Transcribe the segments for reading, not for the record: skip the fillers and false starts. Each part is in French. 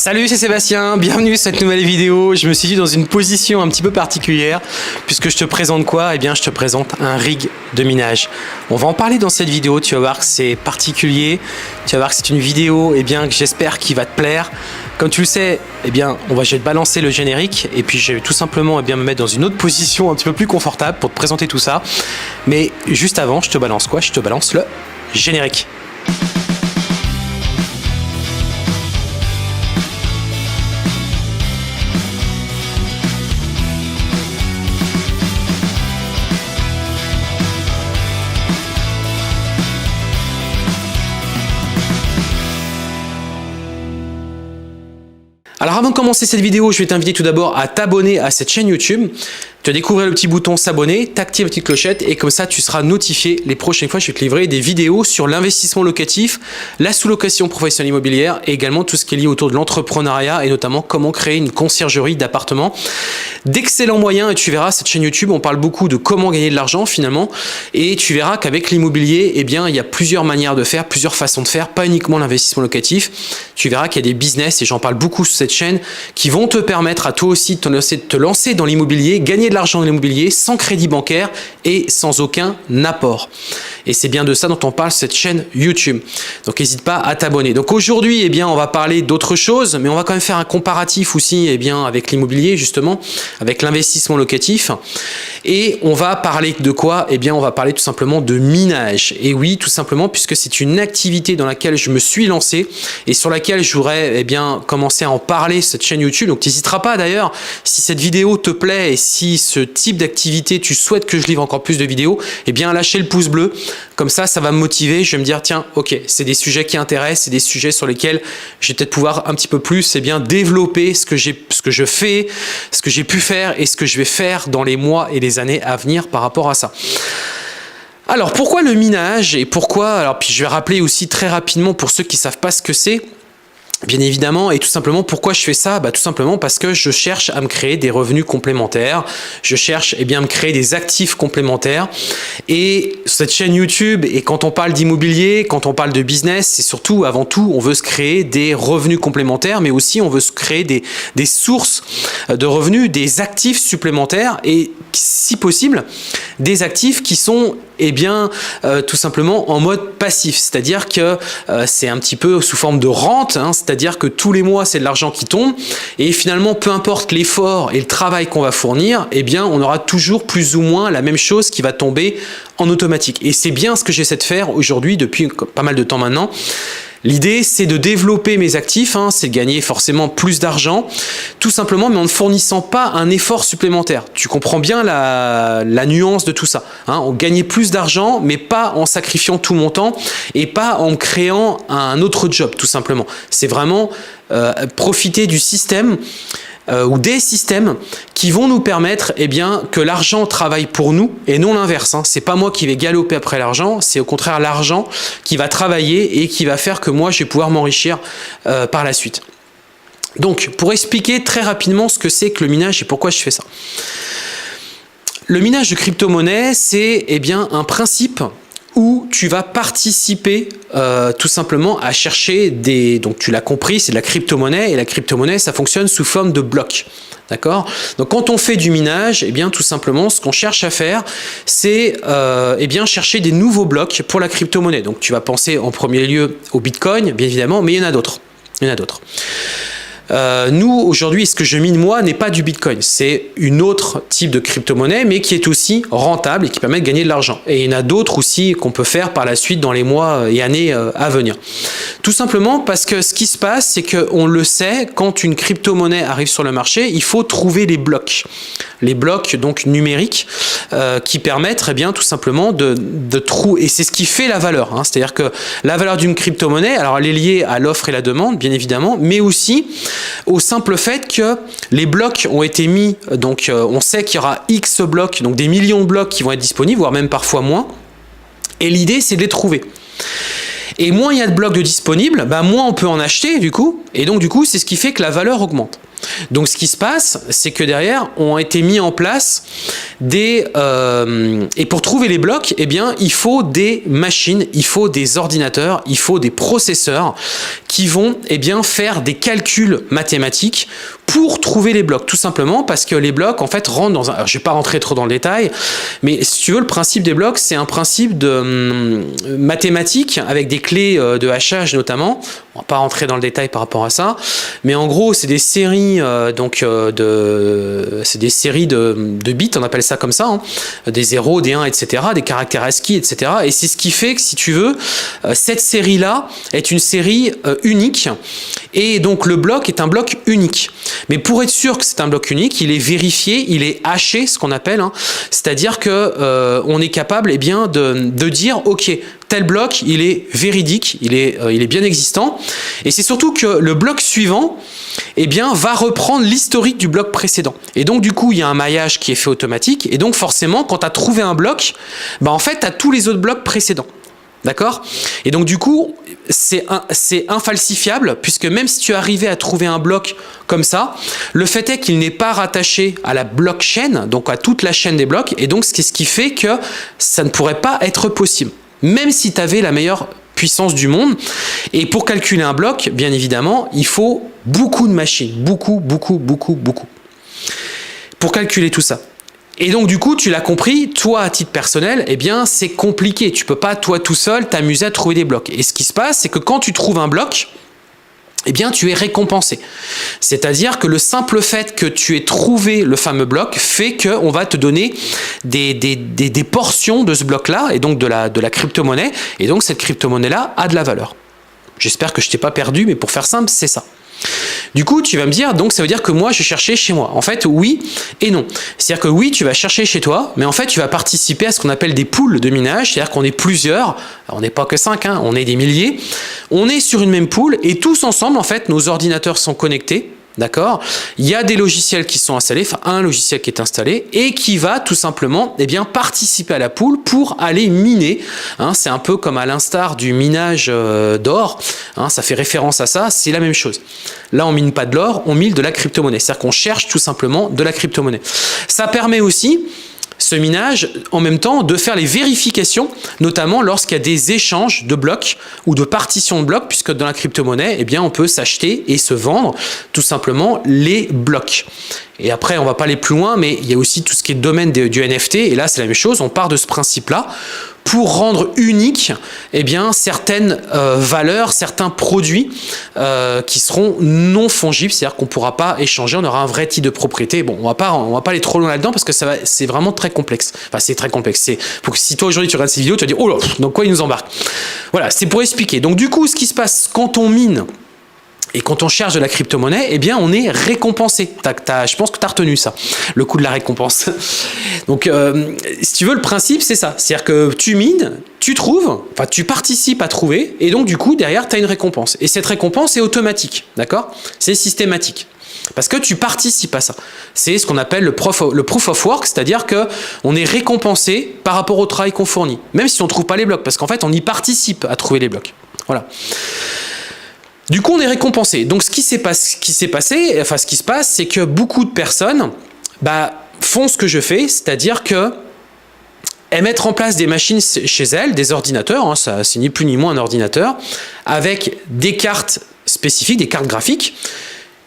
Salut, c'est Sébastien, bienvenue sur cette nouvelle vidéo. Je me suis dit dans une position un petit peu particulière puisque je te présente quoi? Eh bien, je te présente un rig de minage. On va en parler dans cette vidéo, tu vas voir que c'est particulier. Tu vas voir que c'est une vidéo que j'espère qu'il va te plaire. Comme tu le sais, je vais te balancer le générique et puis je vais tout simplement me mettre dans une autre position un petit peu plus confortable pour te présenter tout ça. Mais juste avant, je te balance quoi? Je te balance le générique. Alors avant de commencer cette vidéo, je vais t'inviter tout d'abord à t'abonner à cette chaîne YouTube. Tu vas découvrir le petit bouton s'abonner, t'actives la petite clochette et comme ça tu seras notifié les prochaines fois. Je vais te livrer des vidéos sur l'investissement locatif, la sous-location professionnelle immobilière et également tout ce qui est lié autour de l'entrepreneuriat et notamment comment créer une conciergerie d'appartements. D'excellents moyens et tu verras cette chaîne YouTube, on parle beaucoup de comment gagner de l'argent finalement et tu verras qu'avec l'immobilier, il y a plusieurs manières de faire, plusieurs façons de faire, pas uniquement l'investissement locatif. Tu verras qu'il y a des business et j'en parle beaucoup sur cette chaîne qui vont te permettre à toi aussi de te lancer dans l'immobilier, gagner de l'argent dans l'immobilier sans crédit bancaire et sans aucun apport. Et c'est bien de ça dont on parle sur cette chaîne YouTube. Donc n'hésite pas à t'abonner. Donc aujourd'hui, on va parler d'autre chose, mais on va quand même faire un comparatif aussi avec l'immobilier justement, avec l'investissement locatif. Et on va parler de quoi? On va parler tout simplement de minage. Et oui, tout simplement puisque c'est une activité dans laquelle je me suis lancé et sur laquelle j'aurais commencé à en parler sur cette chaîne YouTube. Donc tu n'hésiteras pas d'ailleurs, si cette vidéo te plaît et si ce type d'activité, tu souhaites que je livre encore plus de vidéos, à lâcher le pouce bleu. Comme ça va me motiver. Je vais me dire, tiens, ok, c'est des sujets qui intéressent, c'est des sujets sur lesquels je vais peut-être pouvoir un petit peu plus développer ce que je fais, ce que j'ai pu faire et ce que je vais faire dans les mois et les années à venir par rapport à ça. Alors, pourquoi le minage et pourquoi? Alors, puis je vais rappeler aussi très rapidement pour ceux qui ne savent pas ce que c'est. Bien évidemment, et tout simplement, pourquoi je fais ça? Tout simplement parce que je cherche à me créer des revenus complémentaires. Je cherche à me créer des actifs complémentaires. Et cette chaîne YouTube, et quand on parle d'immobilier, quand on parle de business, c'est surtout, avant tout, on veut se créer des revenus complémentaires, mais aussi on veut se créer des sources de revenus, des actifs supplémentaires et, si possible, des actifs qui sont tout simplement en mode passif, c'est-à-dire que c'est un petit peu sous forme de rente, c'est-à-dire que tous les mois c'est de l'argent qui tombe et finalement peu importe l'effort et le travail qu'on va fournir, on aura toujours plus ou moins la même chose qui va tomber en automatique. Et c'est bien ce que j'essaie de faire aujourd'hui depuis pas mal de temps maintenant. L'idée, c'est de développer mes actifs, c'est de gagner forcément plus d'argent, tout simplement, mais en ne fournissant pas un effort supplémentaire. Tu comprends bien la nuance de tout ça. On gagnait plus d'argent, mais pas en sacrifiant tout mon temps et pas en créant un autre job, tout simplement. C'est vraiment profiter du système ou des systèmes qui vont nous permettre que l'argent travaille pour nous et non l'inverse. C'est pas moi qui vais galoper après l'argent, c'est au contraire l'argent qui va travailler et qui va faire que moi je vais pouvoir m'enrichir par la suite. Donc pour expliquer très rapidement ce que c'est que le minage et pourquoi je fais ça. Le minage de crypto-monnaie, c'est un principe où tu vas participer tout simplement à chercher donc tu l'as compris, c'est de la crypto-monnaie et la crypto-monnaie ça fonctionne sous forme de blocs. D'accord? Donc quand on fait du minage, tout simplement ce qu'on cherche à faire, c'est chercher des nouveaux blocs pour la crypto-monnaie. Donc tu vas penser en premier lieu au Bitcoin, bien évidemment, mais il y en a d'autres. Nous, aujourd'hui, ce que je mine moi n'est pas du Bitcoin. C'est une autre type de crypto-monnaie, mais qui est aussi rentable et qui permet de gagner de l'argent. Et il y en a d'autres aussi qu'on peut faire par la suite dans les mois et années à venir. Tout simplement parce que ce qui se passe, c'est qu'on le sait, quand une crypto-monnaie arrive sur le marché, il faut trouver les blocs. Les blocs donc numériques qui permettent tout simplement de trouver. Et c'est ce qui fait la valeur. C'est-à-dire que la valeur d'une crypto-monnaie, alors elle est liée à l'offre et la demande, bien évidemment, mais aussi au simple fait que les blocs ont été mis, donc on sait qu'il y aura X blocs, donc des millions de blocs qui vont être disponibles, voire même parfois moins. Et l'idée, c'est de les trouver. Et moins il y a de blocs de disponibles, moins on peut en acheter du coup. Et donc du coup, c'est ce qui fait que la valeur augmente. Donc ce qui se passe, c'est que derrière ont été mis en place des et pour trouver les blocs, eh bien il faut des machines, il faut des ordinateurs, il faut des processeurs qui vont faire des calculs mathématiques pour trouver les blocs, tout simplement parce que les blocs en fait rentrent dans un... Alors, je ne vais pas rentrer trop dans le détail, mais si tu veux, le principe des blocs, c'est un principe de mathématique avec des clés de hachage notamment. On ne va pas rentrer dans le détail par rapport à ça, mais en gros, c'est des séries c'est des séries de bits, on appelle ça comme ça, hein, des 0, des 1, etc., des caractères ASCII, etc. Et c'est ce qui fait que, si tu veux, cette série-là est une série unique, et donc le bloc est un bloc unique. Mais pour être sûr que c'est un bloc unique, il est vérifié, il est haché, ce qu'on appelle, hein, c'est-à-dire que on est capable de dire, ok, tel bloc, il est véridique, il est bien existant, et c'est surtout que le bloc suivant va reprendre l'historique du bloc précédent. Et donc du coup, il y a un maillage qui est fait automatique, et donc forcément, quand tu as trouvé un bloc, en fait, tu as tous les autres blocs précédents. D'accord? Et donc du coup, c'est infalsifiable, puisque même si tu arrivais à trouver un bloc comme ça, le fait est qu'il n'est pas rattaché à la blockchain, donc à toute la chaîne des blocs, et donc c'est ce qui fait que ça ne pourrait pas être possible, même si tu avais la meilleure puissance du monde. Et pour calculer un bloc, bien évidemment, il faut beaucoup de machines, beaucoup, pour calculer tout ça. Et donc du coup, tu l'as compris, toi à titre personnel, c'est compliqué. Tu peux pas, toi tout seul, t'amuser à trouver des blocs. Et ce qui se passe, c'est que quand tu trouves un bloc, tu es récompensé. C'est-à-dire que le simple fait que tu aies trouvé le fameux bloc fait qu'on va te donner des portions de ce bloc-là, et donc de la crypto-monnaie, et donc cette crypto-monnaie-là a de la valeur. J'espère que je t'ai pas perdu, mais pour faire simple, c'est ça. Du coup, tu vas me dire, donc ça veut dire que moi, je cherchais chez moi. En fait, oui et non. C'est-à-dire que oui, tu vas chercher chez toi, mais en fait, tu vas participer à ce qu'on appelle des pools de minage. C'est-à-dire qu'on est plusieurs, on n'est pas que 5, hein, on est des milliers. On est sur une même pool, et tous ensemble, en fait, nos ordinateurs sont connectés. D'accord? Il y a des logiciels qui sont installés, enfin un logiciel qui est installé et qui va tout simplement participer à la pool pour aller miner. Hein, c'est un peu comme à l'instar du minage d'or, hein, ça fait référence à ça, c'est la même chose. Là, on mine pas de l'or, on mine de la crypto-monnaie. C'est-à-dire qu'on cherche tout simplement de la crypto-monnaie. Ça permet aussi, ce minage, en même temps, de faire les vérifications, notamment lorsqu'il y a des échanges de blocs ou de partitions de blocs, puisque dans la crypto-monnaie, on peut s'acheter et se vendre tout simplement les blocs. Et après, on va pas aller plus loin, mais il y a aussi tout ce qui est domaine du NFT, et là, c'est la même chose, on part de ce principe-là pour rendre unique certaines valeurs, certains produits qui seront non fongibles, c'est-à-dire qu'on ne pourra pas échanger, on aura un vrai titre de propriété. Bon, on va pas aller trop loin là-dedans parce que c'est vraiment très complexe. Enfin, c'est très complexe. Pour que si toi aujourd'hui tu regardes ces vidéos, tu vas dire oh là, dans quoi ils nous embarquent. Voilà, c'est pour expliquer. Donc du coup, ce qui se passe quand on mine et quand on cherche de la crypto-monnaie, on est récompensé. Je pense que tu as retenu ça, le coût de la récompense. Donc, si tu veux, le principe, c'est ça. C'est-à-dire que tu mines, tu trouves, enfin, tu participes à trouver, et donc, du coup, derrière, tu as une récompense. Et cette récompense est automatique, d'accord? C'est systématique. Parce que tu participes à ça. C'est ce qu'on appelle le proof of work, c'est-à-dire qu'on est récompensé par rapport au travail qu'on fournit, même si on ne trouve pas les blocs, parce qu'en fait, on y participe à trouver les blocs. Voilà. Du coup, on est récompensé. Donc, ce qui se passe, c'est que beaucoup de personnes font ce que je fais, c'est-à-dire que elles mettent en place des machines chez elles, des ordinateurs, hein, ça c'est ni plus ni moins un ordinateur, avec des cartes spécifiques, des cartes graphiques,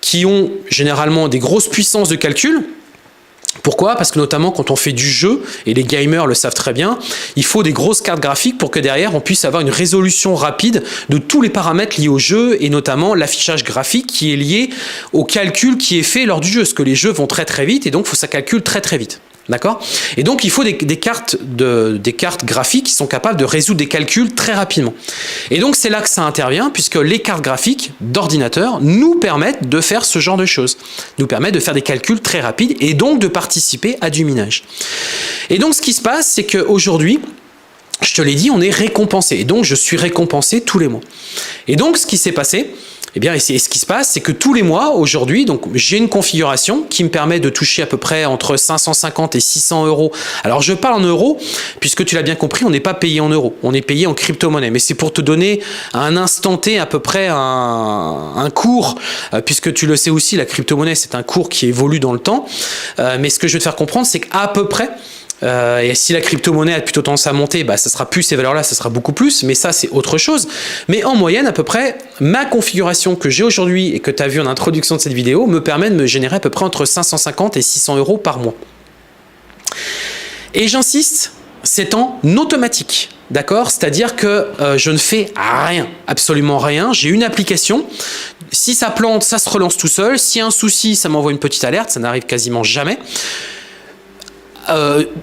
qui ont généralement des grosses puissances de calcul. Pourquoi? Parce que notamment quand on fait du jeu, et les gamers le savent très bien, il faut des grosses cartes graphiques pour que derrière on puisse avoir une résolution rapide de tous les paramètres liés au jeu, et notamment l'affichage graphique qui est lié au calcul qui est fait lors du jeu, parce que les jeux vont très très vite et donc il faut que ça calcule très très vite. D'accord? Et donc il faut des cartes graphiques qui sont capables de résoudre des calculs très rapidement. Et donc c'est là que ça intervient, puisque les cartes graphiques d'ordinateur nous permettent de faire ce genre de choses, nous permettent de faire des calculs très rapides et donc de participer à du minage. Et donc ce qui se passe, c'est qu'aujourd'hui, je te l'ai dit, on est récompensé. Et donc je suis récompensé tous les mois. Et donc ce qui s'est passé, et ce qui se passe, c'est que tous les mois, aujourd'hui, donc j'ai une configuration qui me permet de toucher à peu près entre 550 et 600 euros. Alors, je parle en euros, puisque tu l'as bien compris, on n'est pas payé en euros, on est payé en crypto-monnaie. Mais c'est pour te donner à un instant T à peu près un cours, puisque tu le sais aussi, la crypto-monnaie, c'est un cours qui évolue dans le temps. Mais ce que je veux te faire comprendre, c'est qu'à peu près, Et si la crypto-monnaie a plutôt tendance à monter, bah, ça sera plus ces valeurs-là, ça sera beaucoup plus, mais ça c'est autre chose. Mais en moyenne, à peu près, ma configuration que j'ai aujourd'hui et que tu as vu en introduction de cette vidéo me permet de me générer à peu près entre 550 et 600 euros par mois. Et j'insiste, c'est en automatique, d'accord? C'est-à-dire que je ne fais rien, absolument rien. J'ai une application. Si ça plante, ça se relance tout seul. S'il y a un souci, ça m'envoie une petite alerte. Ça n'arrive quasiment jamais.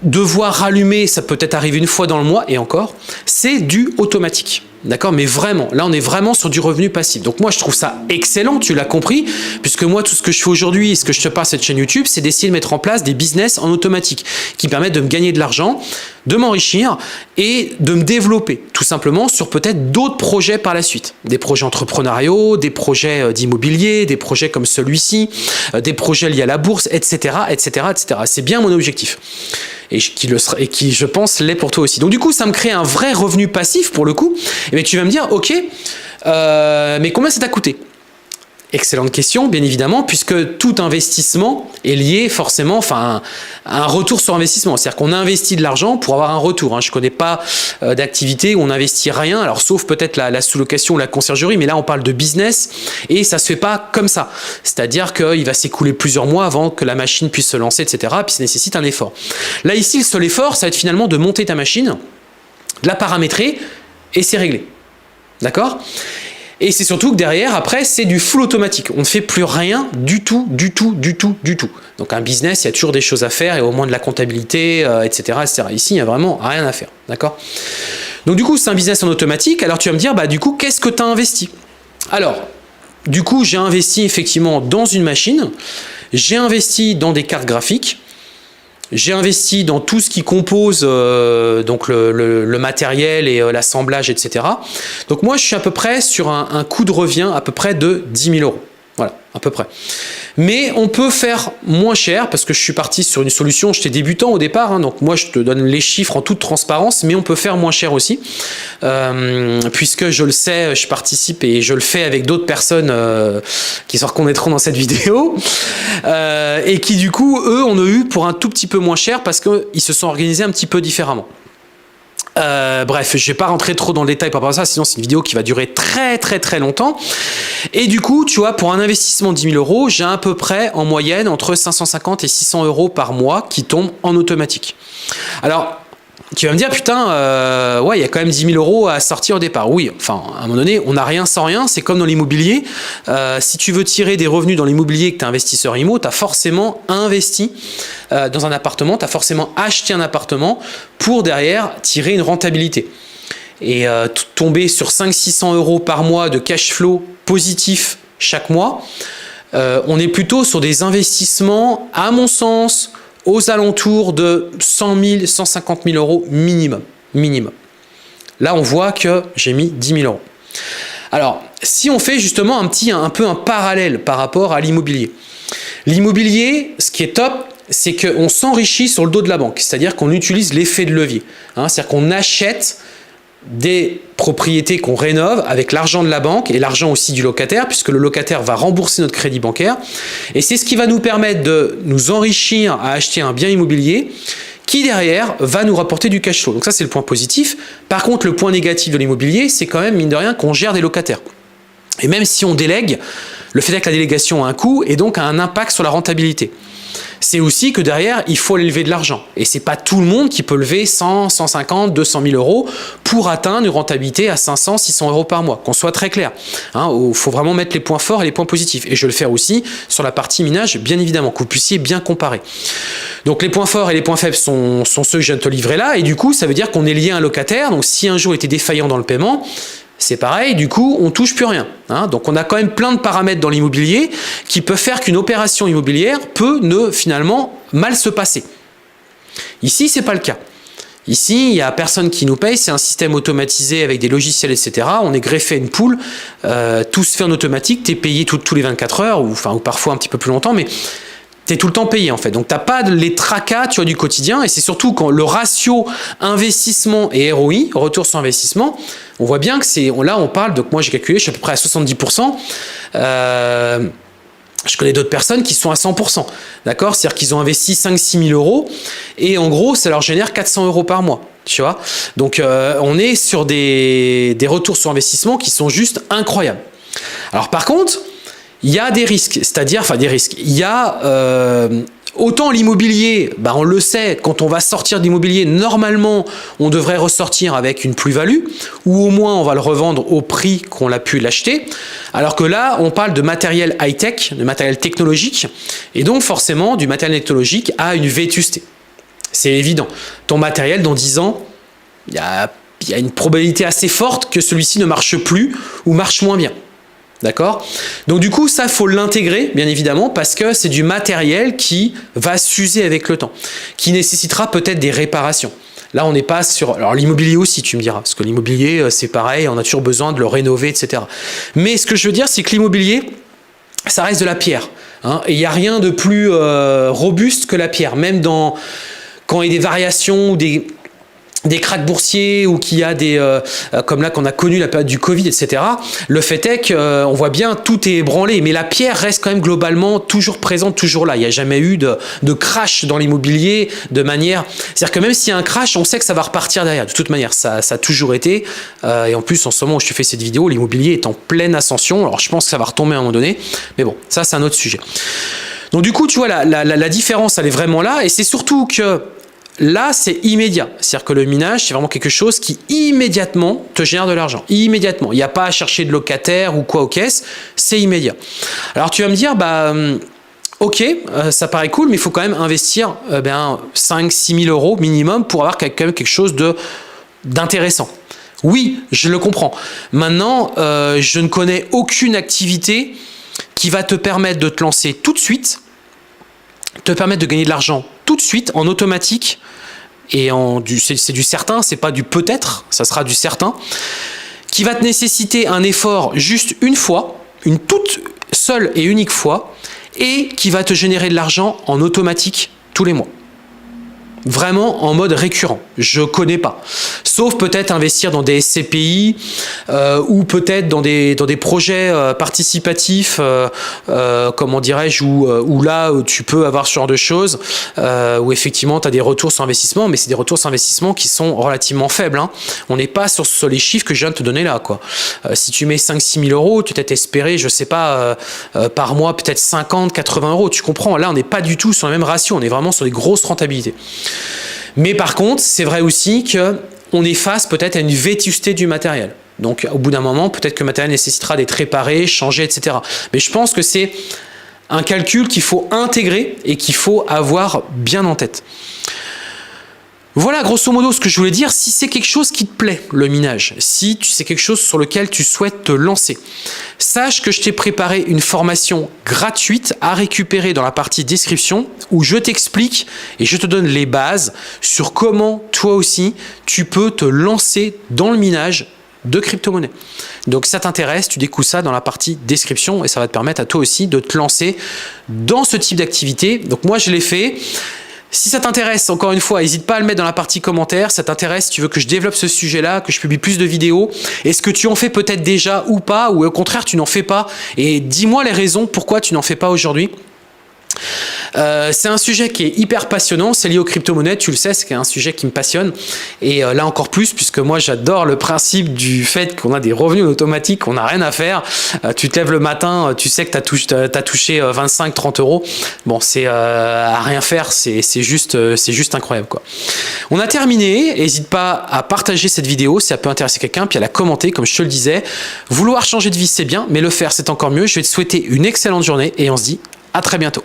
Devoir rallumer, ça peut être arrivé une fois dans le mois, et encore, c'est du automatique. D'accord? Mais vraiment, là on est vraiment sur du revenu passif. Donc moi je trouve ça excellent, tu l'as compris, puisque moi tout ce que je fais aujourd'hui et ce que je te parle cette chaîne YouTube, c'est d'essayer de mettre en place des business en automatique qui permettent de me gagner de l'argent, de m'enrichir et de me développer tout simplement sur peut-être d'autres projets par la suite. Des projets entrepreneuriaux, des projets d'immobilier, des projets comme celui-ci, des projets liés à la bourse, etc. etc., etc. C'est bien mon objectif. Et qui, je pense, l'est pour toi aussi. Donc du coup, ça me crée un vrai revenu passif pour le coup. Et bien, tu vas me dire, ok, mais combien ça t'a coûté? Excellente question, bien évidemment, puisque tout investissement est lié forcément à un retour sur investissement. C'est-à-dire qu'on investit de l'argent pour avoir un retour. Je ne connais pas d'activité où on n'investit rien, alors sauf peut-être la sous-location ou la conciergerie, mais là on parle de business et ça ne se fait pas comme ça. C'est-à-dire qu'il va s'écouler plusieurs mois avant que la machine puisse se lancer, etc. Puis ça nécessite un effort. Là ici, le seul effort, ça va être finalement de monter ta machine, de la paramétrer et c'est réglé. D'accord ? Et c'est surtout que derrière, après, c'est du full automatique. On ne fait plus rien du tout, du tout, du tout, du tout. Donc un business, il y a toujours des choses à faire et au moins de la comptabilité, etc., etc. Ici, il n'y a vraiment rien à faire. D'accord? Donc du coup, c'est un business en automatique. Alors tu vas me dire, bah du coup, qu'est-ce que tu as investi? Alors, du coup, j'ai investi effectivement dans une machine. J'ai investi dans des cartes graphiques. J'ai investi dans tout ce qui compose donc le matériel et l'assemblage, etc. Donc moi, je suis à peu près sur un coût de revient à peu près de 10 000 euros. Voilà, à peu près. Mais on peut faire moins cher parce que je suis parti sur une solution, j'étais débutant au départ, donc moi je te donne les chiffres en toute transparence, mais on peut faire moins cher aussi, puisque je le sais, je participe et je le fais avec d'autres personnes qui se reconnaîtront dans cette vidéo, et qui du coup, eux, on a eu pour un tout petit peu moins cher parce qu'ils se sont organisés un petit peu différemment. Bref, je vais pas rentrer trop dans le détail par rapport à ça, sinon c'est une vidéo qui va durer très très très longtemps. Et du coup, tu vois, pour un investissement de 10 000 euros, j'ai à peu près en moyenne entre 550 et 600 euros par mois qui tombent en automatique. Alors, tu vas me dire, putain, ouais, il y a quand même 10 000 euros à sortir au départ. Oui, enfin, à un moment donné, on n'a rien sans rien. C'est comme dans l'immobilier. Si tu veux tirer des revenus dans l'immobilier et que tu es investisseur IMO, tu as forcément investi dans un appartement, tu as forcément acheté un appartement pour derrière tirer une rentabilité. Et tomber sur 500-600 euros par mois de cash flow positif chaque mois, on est plutôt sur des investissements, à mon sens, aux alentours de 100 000, 150 000 euros minimum. Minimum. Là, on voit que j'ai mis 10 000 euros. Alors, si on fait justement un peu un parallèle par rapport à l'immobilier. L'immobilier, ce qui est top, c'est qu'on s'enrichit sur le dos de la banque. C'est-à-dire qu'on utilise l'effet de levier. C'est-à-dire qu'on achète des propriétés qu'on rénove avec l'argent de la banque et l'argent aussi du locataire, puisque le locataire va rembourser notre crédit bancaire. Et c'est ce qui va nous permettre de nous enrichir à acheter un bien immobilier qui derrière va nous rapporter du cash flow. Donc ça, c'est le point positif. Par contre, le point négatif de l'immobilier, c'est quand même, mine de rien, qu'on gère des locataires. Et même si on délègue, le fait est que la délégation a un coût et donc a un impact sur la rentabilité. C'est aussi que derrière, il faut lever de l'argent. Et ce n'est pas tout le monde qui peut lever 100, 150, 200 000 euros pour atteindre une rentabilité à 500, 600 euros par mois. Qu'on soit très clair. Il faut vraiment mettre les points forts et les points positifs. Et je vais le faire aussi sur la partie minage, bien évidemment, que vous puissiez bien comparer. Donc les points forts et les points faibles sont ceux que je viens de te livrer là. Et du coup, ça veut dire qu'on est lié à un locataire. Donc si un jour il était défaillant dans le paiement, c'est pareil, du coup, on touche plus rien. Donc, on a quand même plein de paramètres dans l'immobilier qui peuvent faire qu'une opération immobilière peut finalement mal se passer. Ici, c'est pas le cas. Ici, il n'y a personne qui nous paye, c'est un système automatisé avec des logiciels, etc. On est greffé à une poule, tout se fait en automatique, tu es payé tous les 24 heures, ou parfois un petit peu plus longtemps, mais tu es tout le temps payé en fait. Donc tu n'as pas les tracas du quotidien, et c'est surtout quand le ratio investissement et ROI, retour sur investissement, on voit bien que là on parle, donc moi j'ai calculé, je suis à peu près à 70%. Je Je connais d'autres personnes qui sont à 100%, d'accord? C'est-à-dire qu'ils ont investi 5-6 000 euros et en gros, ça leur génère 400 euros par mois, tu vois? Donc, on est sur des retours sur investissement qui sont juste incroyables. Alors, par contre, il y a des risques, c'est-à-dire, enfin des risques, il y a... autant l'immobilier, bah on le sait, quand on va sortir d'immobilier, normalement, on devrait ressortir avec une plus-value, ou au moins on va le revendre au prix qu'on l'a pu l'acheter, alors que là, on parle de matériel high-tech, de matériel technologique, et donc forcément, du matériel technologique a une vétusté. C'est évident. Ton matériel, dans 10 ans, il y a une probabilité assez forte que celui-ci ne marche plus ou marche moins bien. D'accord? Donc du coup, ça, il faut l'intégrer, bien évidemment, parce que c'est du matériel qui va s'user avec le temps, qui nécessitera peut-être des réparations. Là, on n'est pas sur... Alors l'immobilier aussi, tu me diras, parce que l'immobilier, c'est pareil, on a toujours besoin de le rénover, etc. Mais ce que je veux dire, c'est que l'immobilier, ça reste de la pierre. Hein, et il n'y a rien de plus robuste que la pierre, même quand il y a des variations ou des cracks boursiers ou qu'il y a des comme là qu'on a connu la période du Covid, etc. Le fait est qu'on voit bien tout est ébranlé, mais la pierre reste quand même globalement toujours présente, toujours là. Il n'y a jamais eu de crash dans l'immobilier de manière... C'est-à-dire que même s'il y a un crash, on sait que ça va repartir derrière. De toute manière, ça a toujours été. Et en plus, en ce moment où je te fais cette vidéo, l'immobilier est en pleine ascension. Alors je pense que ça va retomber à un moment donné. Mais bon, ça c'est un autre sujet. Donc du coup, tu vois, la différence, elle est vraiment là. Et c'est surtout que là, c'est immédiat. C'est-à-dire que le minage, c'est vraiment quelque chose qui immédiatement te génère de l'argent. Immédiatement. Il n'y a pas à chercher de locataire ou quoi aux caisses. C'est immédiat. Alors, tu vas me dire, bah, ok, ça paraît cool, mais il faut quand même investir 5-6 000 euros minimum pour avoir quand même quelque chose d'intéressant. Oui, je le comprends. Maintenant, je ne connais aucune activité qui va te permettre de te lancer tout de suite, te permettre de gagner de l'argent tout de suite en automatique et c'est du certain, c'est pas du peut-être, ça sera du certain, qui va te nécessiter un effort juste une fois, une toute seule et unique fois, et qui va te générer de l'argent en automatique tous les mois. Vraiment en mode récurrent, je connais pas. Sauf peut-être investir dans des SCPI ou peut-être dans des projets participatifs, comment dirais-je, où là où tu peux avoir ce genre de choses, où effectivement tu as des retours sur investissement, mais c'est des retours sur investissement qui sont relativement faibles. Hein. On n'est pas sur les chiffres que je viens de te donner là, quoi. Si tu mets 5-6 000 euros, tu t'es espéré, je sais pas, par mois peut-être 50-80 euros, tu comprends, là on n'est pas du tout sur la même ratio, on est vraiment sur des grosses rentabilités. Mais par contre, c'est vrai aussi qu'on est face peut-être à une vétusté du matériel. Donc au bout d'un moment, peut-être que le matériel nécessitera d'être réparé, changé, etc. Mais je pense que c'est un calcul qu'il faut intégrer et qu'il faut avoir bien en tête. Voilà grosso modo ce que je voulais dire. Si c'est quelque chose qui te plaît, le minage, si c'est quelque chose sur lequel tu souhaites te lancer, sache que je t'ai préparé une formation gratuite à récupérer dans la partie description où je t'explique et je te donne les bases sur comment toi aussi tu peux te lancer dans le minage de crypto-monnaie. Donc ça t'intéresse, tu découvres ça dans la partie description et ça va te permettre à toi aussi de te lancer dans ce type d'activité. Donc moi je l'ai fait. Si ça t'intéresse, encore une fois, n'hésite pas à le mettre dans la partie commentaire. Ça t'intéresse, tu veux que je développe ce sujet-là, que je publie plus de vidéos. Est-ce que tu en fais peut-être déjà ou pas, ou au contraire, tu n'en fais pas? Et dis-moi les raisons pourquoi tu n'en fais pas aujourd'hui. C'est un sujet qui est hyper passionnant, c'est lié aux crypto-monnaies, tu le sais, c'est un sujet qui me passionne et là encore plus puisque moi j'adore le principe du fait qu'on a des revenus automatiques, qu'on n'a rien à faire, tu te lèves le matin, tu sais que tu as touché 25-30 euros, bon c'est à rien faire, c'est juste incroyable quoi. On a terminé, n'hésite pas à partager cette vidéo si ça peut intéresser quelqu'un, puis à la commenter comme je te le disais. Vouloir changer de vie c'est bien, mais le faire c'est encore mieux. Je vais te souhaiter une excellente journée et on se dit à très bientôt.